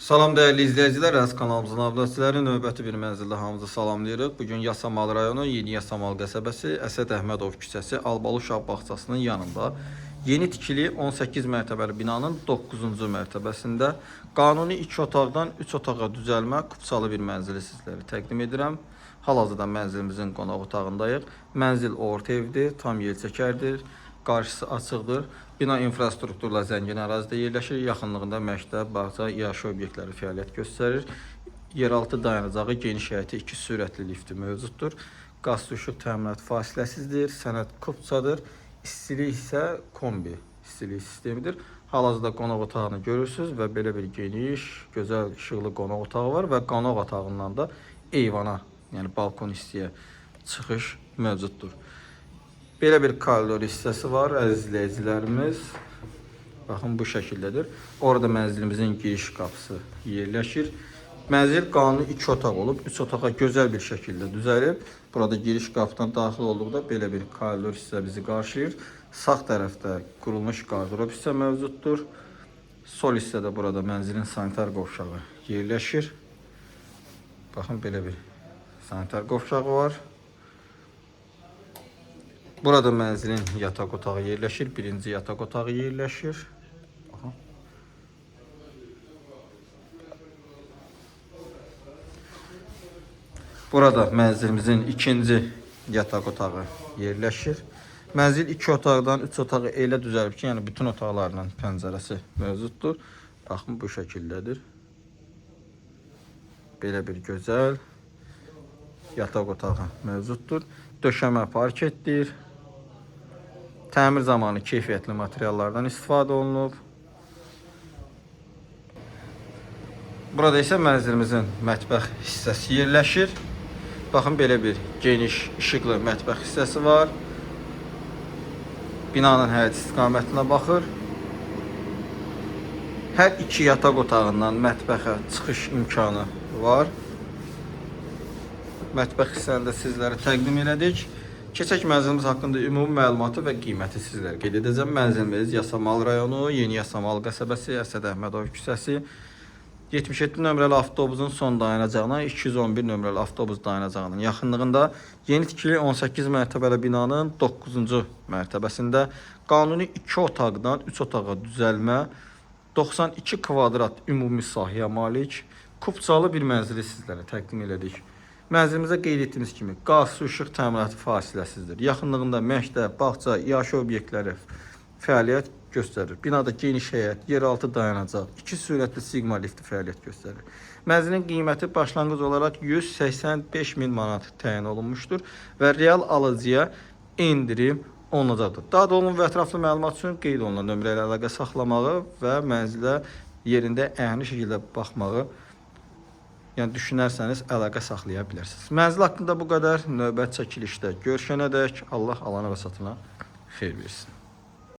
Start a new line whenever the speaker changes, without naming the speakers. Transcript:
Salam değerli izleyiciler, Əziz kanalımızın abunəçiləri, növbəti bir mənzildə hamınızı salamlayırıq. Bugün Yasamal rayonu Yeni Yasamal qəsəbəsi Əsəd Əhmədov küçəsi Albalı Uşaq bağçasının yanında yeni tikili 18 mərtəbəli binanın 9-cu mərtəbəsində qanuni 2 otaqdan 3 otağa düzəlmə kupçalı bir mənzili sizlərə təqdim edirəm. Hal-hazırda mənzilimizin qonaq otağındayıq. Mənzil orta evdir, tam yelçəkərdir. Qarşısı açıqdır. Bina infrastrukturla zəngin ərazidə yerləşir. Yaxınlığında məktəb, bağça, yaşayış obyektləri fəaliyyət göstərir. Yeraltı dayanacağı geniş həyəti 2 sürətli lifti mövcuddur. Qaz su-işıq təminatı fasiləsizdir. Sənəd kupçadır. İstilik isə kombi istilik sistemidir. Hal-hazırda qonaq otağını görürsünüz və belə bir geniş, gözəl, işıqlı qonaq otağı var və qonaq otağından da eyvana, yəni balkon hissəyə çıxış mövcuddur. Belə bir koridor hissəsi var, əziz izləyicilərimiz. Baxın, bu şəkildədir. Orada mənzilimizin giriş qapısı yerləşir. Mənzil qanuni 2 otaq olub, 3 otağa gözəl bir şəkildə düzəlib. Burada giriş qapıdan daxil olduqda belə bir koridor hissə bizi qarşılayır. Sağ tərəfdə qurulmuş qardırop hissə mövcuddur. Sol hissədə burada mənzilin sanitar qovşağı yerləşir. Baxın, belə bir sanitar qovşağı var. Burada mənzilin yataq otağı yerləşir. Birinci yataq otağı yerləşir. Burada mənzilimizin ikinci yataq otağı yerləşir. Mənzil 2 otaqdan 3 otağı elə düzəlib ki, yəni bütün otaqlarla pəncərəsi mövcuddur. Baxın, bu şəkildədir. Belə bir gözəl yataq otağı mövcuddur. Döşəmə parketdir. Təmir zamanı keyfiyyətli materiallardan istifadə olunub. Burada isə mənzilimizin mətbəx hissəsi yerləşir. Baxın, belə bir geniş, işıqlı mətbəx hissəsi var. Binanın həyət istiqamətinə baxır. Hər iki yataq otağından mətbəxə çıxış imkanı var. Mətbəx hissəni də sizlərə təqdim elədik. Keçək mənzilimiz haqqında ümumi məlumatı və qiyməti sizlərə qeyd edəcəm. Mənzilimiz Yasamal rayonu, Yeni Yasamal qəsəbəsi, Əsəd Əhmədov küçəsi, 77 nömrəli avtobusun son dayanacağına, 211 nömrəli avtobus dayanacağının yaxınlığında yeni tikili 18 mərtəbəli binanın 9-cu mərtəbəsində qanuni 2 otaqdan 3 otağa düzəlmə, 92 kvadrat ümumi sahəyə malik kupçalı bir mənzili sizlərə təqdim elədik. Mənzilimizdə qeyd etdiyimiz kimi qaz, su, işıq təminatı fasiləsizdir. Yaxınlığında məktəb, bağça, yaşayış obyektləri fəaliyyət göstərir. Binada geniş həyət, yeraltı dayanacaq, 2 sürətli siqma lifti fəaliyyət göstərir. Mənzilin qiyməti başlanğıc olaraq 185 min manat təyin olunmuşdur və real alıcıya endirim olunacaqdır. Daha dolğun və ətraflı məlumat üçün qeyd olunan nömrə ilə əlaqə saxlamağı və mənzilə yerində əyani şəkildə baxmağı, yəni düşünərsəniz əlaqə saxlaya bilərsiniz. Mənzil haqqında bu qədər. Növbət çəkilişdə görüşənədək Allah alana və satına xeyir versin.